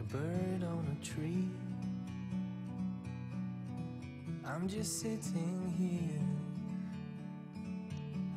bird on a tree. I'm just sitting here.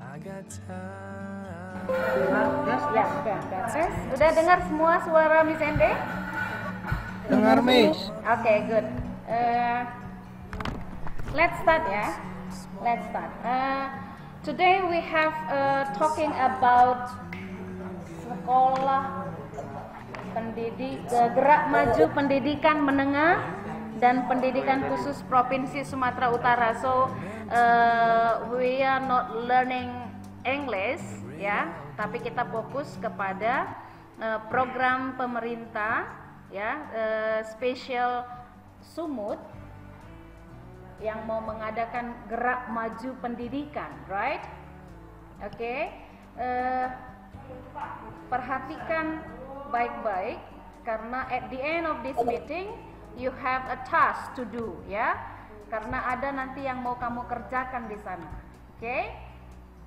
I got time. Ya, udah dengar semua suara Miss Ende? Dengar, Miss. Oke, good. Let's start ya. Let's start. Today we have talking about sekolah gerak maju pendidikan menengah dan pendidikan khusus Provinsi Sumatera Utara. So we are not learning English ya, tapi kita fokus kepada program pemerintah ya, spesial Sumut yang mau mengadakan gerak maju pendidikan, right? Oke. Perhatikan baik-baik karena at the end of this meeting you have a task to do ya, karena ada nanti yang mau kamu kerjakan di sana. Oke?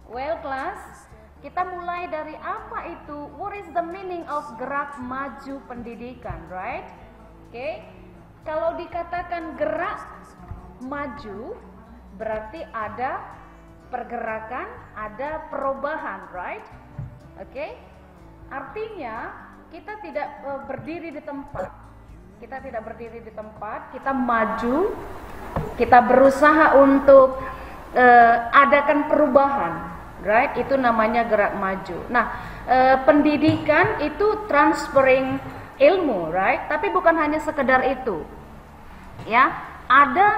Well class, kita mulai dari apa itu, what is the meaning of gerak maju pendidikan, right? Oke? Kalau dikatakan gerak maju berarti ada pergerakan, ada perubahan, right? Oke? Artinya kita tidak berdiri di tempat. Kita tidak berdiri di tempat, kita maju, kita berusaha untuk adakan perubahan, right? Itu namanya gerak maju. Nah, pendidikan itu transferring ilmu, right? Tapi bukan hanya sekedar itu, ya. Ada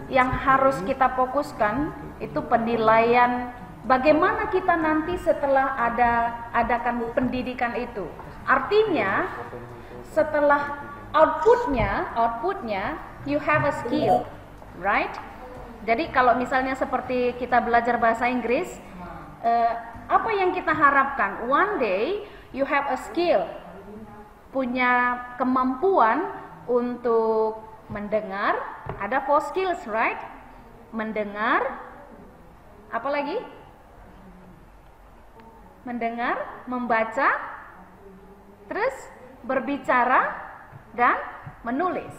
yang harus kita fokuskan, itu penilaian. Bagaimana kita nanti setelah adakan pendidikan itu? Artinya setelah outputnya you have a skill, right? Jadi kalau misalnya seperti kita belajar bahasa Inggris, apa yang kita harapkan? One day you have a skill, punya kemampuan untuk mendengar. Ada 4 skills, right? Mendengar, apa lagi? Mendengar, membaca, terus berbicara dan menulis,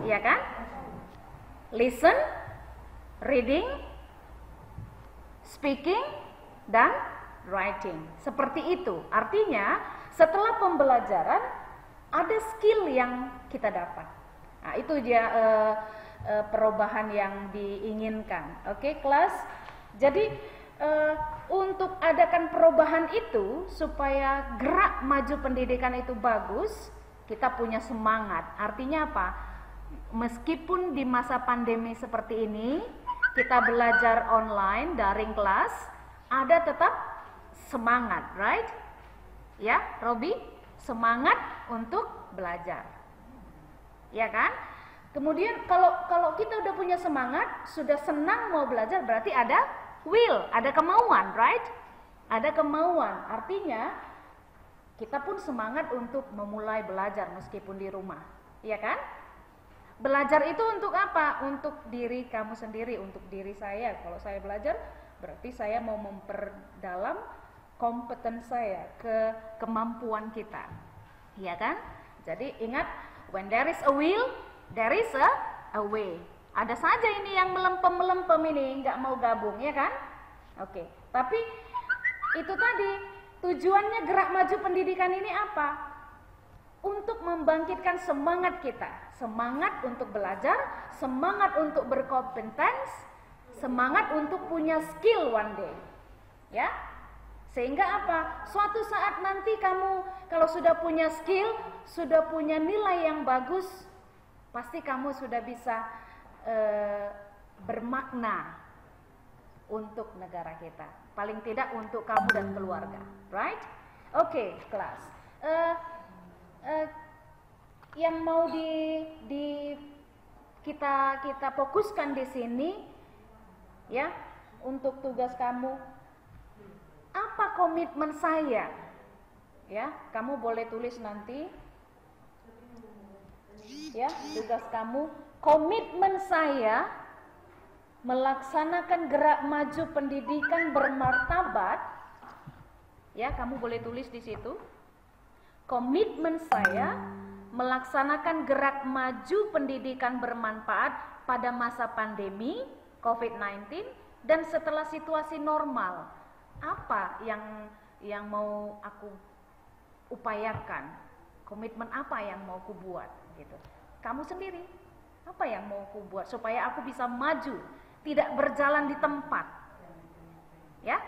iya kan? Listen, reading, speaking, dan writing. Seperti itu. Artinya setelah pembelajaran ada skill yang kita dapat. Nah, itu dia perubahan yang diinginkan. Oke, kelas. Jadi untuk adakan perubahan itu supaya gerak maju pendidikan itu bagus, kita punya semangat. Artinya apa? Meskipun di masa pandemi seperti ini kita belajar online, daring kelas, ada tetap semangat, right? Ya, Robi, semangat untuk belajar. Ya kan? Kemudian kalau kita udah punya semangat, sudah senang mau belajar, berarti ada will, ada kemauan, right? Ada kemauan, artinya kita pun semangat untuk memulai belajar meskipun di rumah, ya kan? Belajar itu untuk apa? Untuk diri kamu sendiri, untuk diri saya. Kalau saya belajar, berarti saya mau memperdalam kompeten saya, kemampuan kita, ya kan? Jadi ingat, when there is a will, there is a way. Ada saja ini yang melempem ini, nggak mau gabung, ya kan? Oke, tapi itu tadi, tujuannya gerak maju pendidikan ini apa? Untuk membangkitkan semangat kita, semangat untuk belajar, semangat untuk berkompetens, semangat untuk punya skill one day, ya. Sehingga apa? Suatu saat nanti kamu kalau sudah punya skill, sudah punya nilai yang bagus, pasti kamu sudah bisa bermakna untuk negara kita, paling tidak untuk kamu dan keluarga, right? Oke, kelas. Yang mau kita fokuskan di sini, ya, untuk tugas kamu, apa komitmen saya? Ya, kamu boleh tulis nanti. Ya, tugas kamu. Komitmen saya melaksanakan gerak maju pendidikan bermartabat. Ya, kamu boleh tulis di situ. Komitmen saya melaksanakan gerak maju pendidikan bermanfaat pada masa pandemi COVID-19 dan setelah situasi normal. Apa yang mau aku upayakan? Komitmen apa yang mau aku buat gitu. Kamu sendiri, apa yang mau aku buat supaya aku bisa maju, tidak berjalan di tempat. Ya?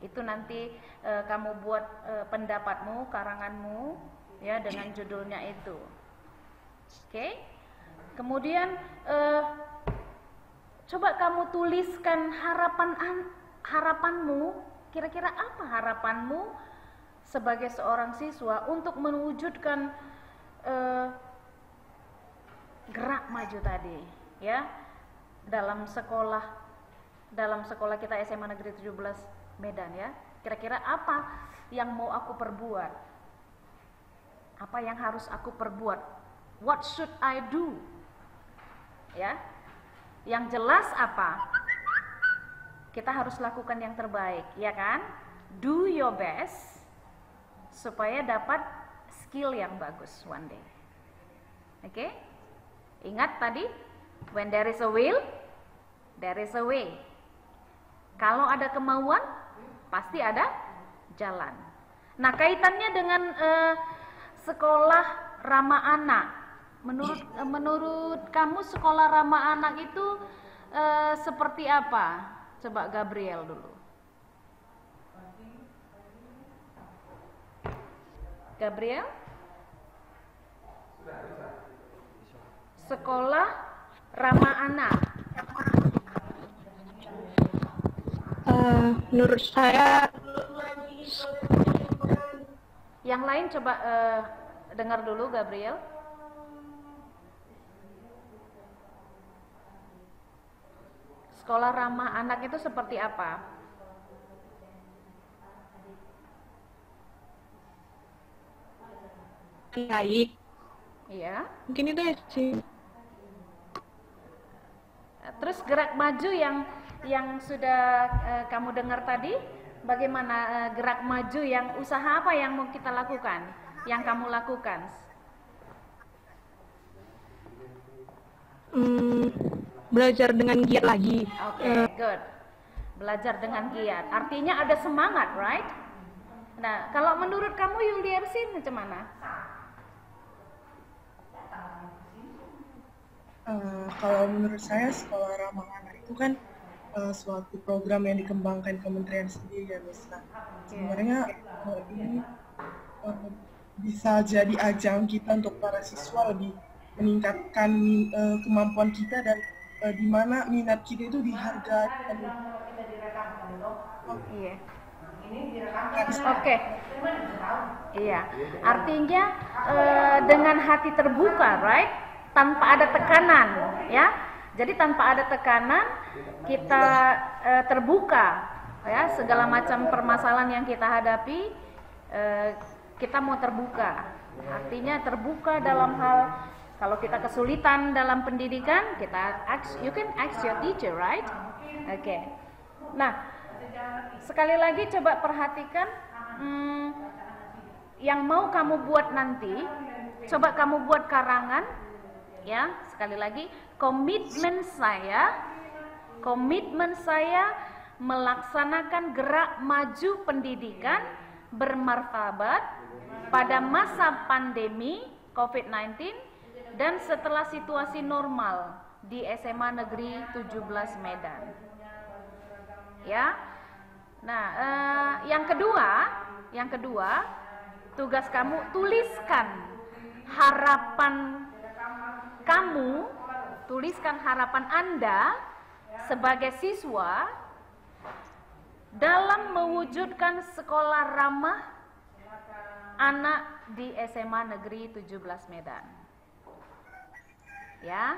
Itu nanti kamu buat pendapatmu, karanganmu ya dengan judulnya itu. Oke? Kemudian coba kamu tuliskan harapanmu, kira-kira apa harapanmu sebagai seorang siswa untuk mewujudkan gerak maju tadi ya dalam sekolah kita SMA Negeri 17 Medan ya. Kira-kira apa yang mau aku perbuat? Apa yang harus aku perbuat? What should I do? Ya. Yang jelas apa? Kita harus lakukan yang terbaik, ya kan? Do your best supaya dapat skill yang bagus one day. Oke? Ingat tadi, when there is a will, there is a way. Kalau ada kemauan, pasti ada jalan. Nah, kaitannya dengan sekolah ramah anak. Menurut kamu sekolah ramah anak itu seperti apa? Coba Gabriel dulu. Gabriel? Sekolah ramah anak. Menurut saya, Yang lain coba dengar dulu Gabriel. Sekolah ramah anak itu seperti apa? baik. Iya. Mungkin itu ya sih. Terus gerak maju yang sudah kamu dengar tadi, bagaimana gerak maju yang usaha apa yang mau kita lakukan? Yang kamu lakukan? Belajar dengan giat lagi. Oke, good. Belajar dengan giat. Artinya ada semangat, right? Nah, kalau menurut kamu Yuliarsi macam mana? Kalau menurut saya sekolah ramah anak itu kan suatu program yang dikembangkan kementerian sendiri ya Miss. Nah, sebenarnya ini bisa jadi ajang kita untuk para siswa lebih meningkatkan kemampuan kita dan di mana minat kita itu dihargai. Iya. Oke. Iya. Artinya dengan hati terbuka, right? Tanpa ada tekanan, ya. Jadi tanpa ada tekanan kita terbuka, ya. Segala macam permasalahan yang kita hadapi, kita mau terbuka. Artinya terbuka dalam hal kalau kita kesulitan dalam pendidikan, you can ask your teacher, right? Oke. Nah, sekali lagi coba perhatikan yang mau kamu buat nanti. Coba kamu buat karangan, ya. Sekali lagi, komitmen saya melaksanakan gerak maju pendidikan bermartabat pada masa pandemi COVID-19 dan setelah situasi normal di SMA Negeri 17 Medan. Ya. Nah, yang kedua, tugas kamu tuliskan harapan kamu, tuliskan harapan Anda sebagai siswa dalam mewujudkan sekolah ramah anak di SMA Negeri 17 Medan. Ya,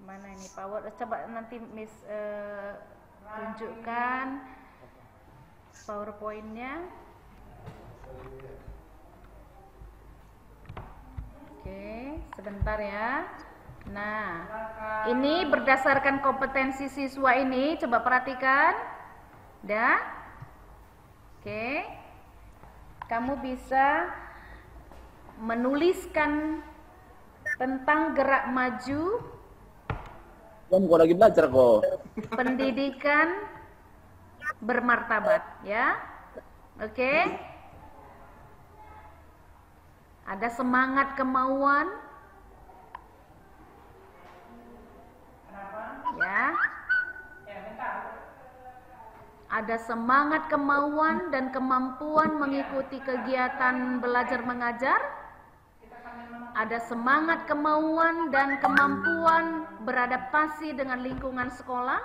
mana ini power? Coba nanti Miss tunjukkan PowerPoint-nya. Oke, sebentar ya. Nah, ini berdasarkan kompetensi siswa ini, coba perhatikan. Dah? Oke. kamu bisa menuliskan tentang gerak maju Kok lagi belajar kok. pendidikan bermartabat, ya. Oke. Ada semangat kemauan, ya. Ada semangat kemauan dan kemampuan mengikuti kegiatan belajar mengajar. Ada semangat kemauan dan kemampuan beradaptasi dengan lingkungan sekolah.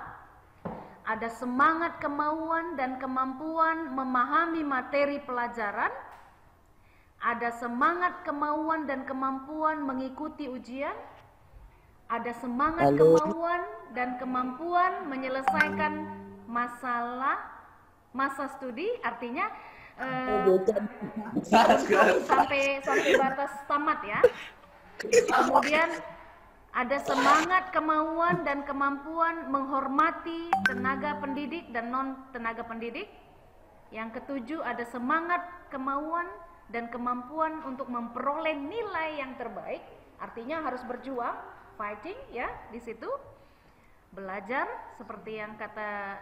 Ada semangat kemauan dan kemampuan memahami materi pelajaran. Ada semangat kemauan dan kemampuan mengikuti ujian. Ada semangat kemauan dan kemampuan menyelesaikan masa studi, artinya sampai batas tamat, ya. Kemudian ada semangat kemauan dan kemampuan menghormati tenaga pendidik dan non tenaga pendidik. Yang ketujuh, ada semangat kemauan dan kemampuan untuk memperoleh nilai yang terbaik, artinya harus berjuang, fighting, ya, di situ. Belajar seperti yang kata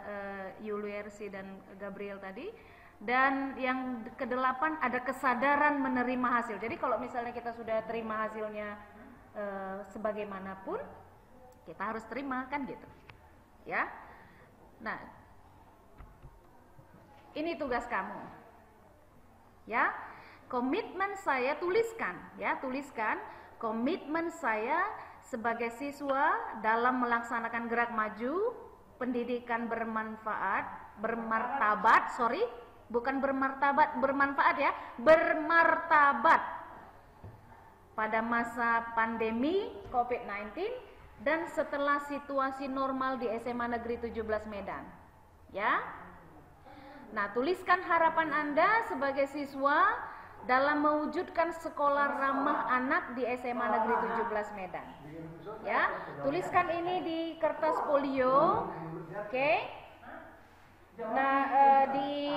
Yuliersi dan Gabriel tadi. Dan yang kedelapan, ada kesadaran menerima hasil. Jadi kalau misalnya kita sudah terima hasilnya sebagaimanapun, kita harus terima, kan gitu, ya. Nah, ini tugas kamu, ya. Komitmen saya, tuliskan, ya, tuliskan komitmen saya sebagai siswa dalam melaksanakan gerak maju pendidikan bermartabat, ya, bermartabat pada masa pandemi COVID-19 dan setelah situasi normal di SMA Negeri 17 Medan, ya. Nah, tuliskan harapan Anda sebagai siswa dalam mewujudkan sekolah ramah anak di SMA Negeri 17 Medan, ya. Tuliskan ini di kertas folio, oke. Nah, di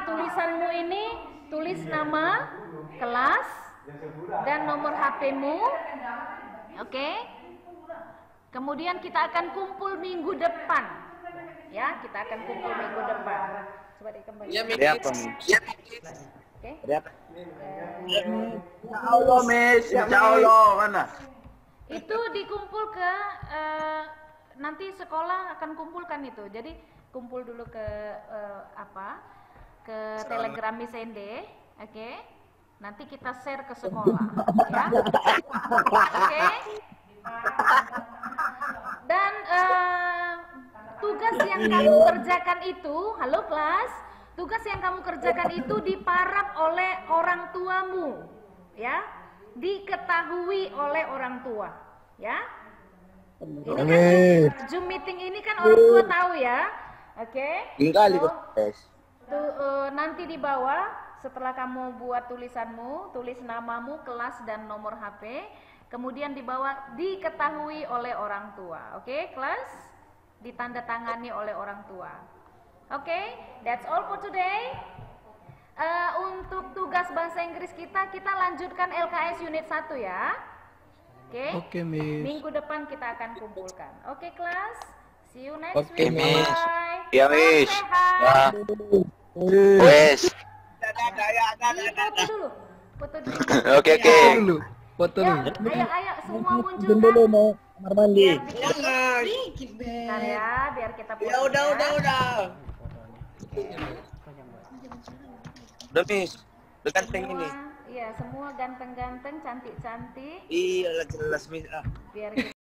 tulisanmu ini tulis nama kelas dan nomor HP-mu, oke. Kemudian kita akan kumpul minggu depan, ya. Kita akan kumpul minggu depan. Coba dikembali. Ada apa, Miss? Oke. Ada apa? Ya Allah, Miss. Insya Allah, mana? Itu dikumpul ke nanti sekolah akan kumpulkan itu. Jadi kumpul dulu ke ke Telegram Miss Ende, oke. Nanti kita share ke sekolah, ya. Oke. Dan tugas yang kamu kerjakan itu, halo kelas, tugas yang kamu kerjakan itu diparap oleh orang tuamu, ya, diketahui oleh orang tua, ya. Ini kan Zoom meeting ini kan orang tua tahu, ya, oke. Nanti di bawah setelah kamu buat tulisanmu, tulis namamu, kelas dan nomor HP. Kemudian di bawah diketahui oleh orang tua, oke, kelas, ditandatangani oleh orang tua. Oke, that's all for today. Untuk tugas bahasa Inggris kita lanjutkan LKS unit 1, ya. Oke, Miss. Minggu depan kita akan kumpulkan. Oke, kelas. See you next week. Miss. Bye. Ya, Miss. Sehat. Wes. Foto dulu. Foto dulu. Oke. Foto Ya, dulu. ayo semua muncul kan? mau kamar mandi. Bentar ya, biar kita foto. Ya udah. Udah, Miss. Udah ganteng ini. Iya, semua ganteng-ganteng, cantik-cantik. Iya, jelas, Miss. Biar kita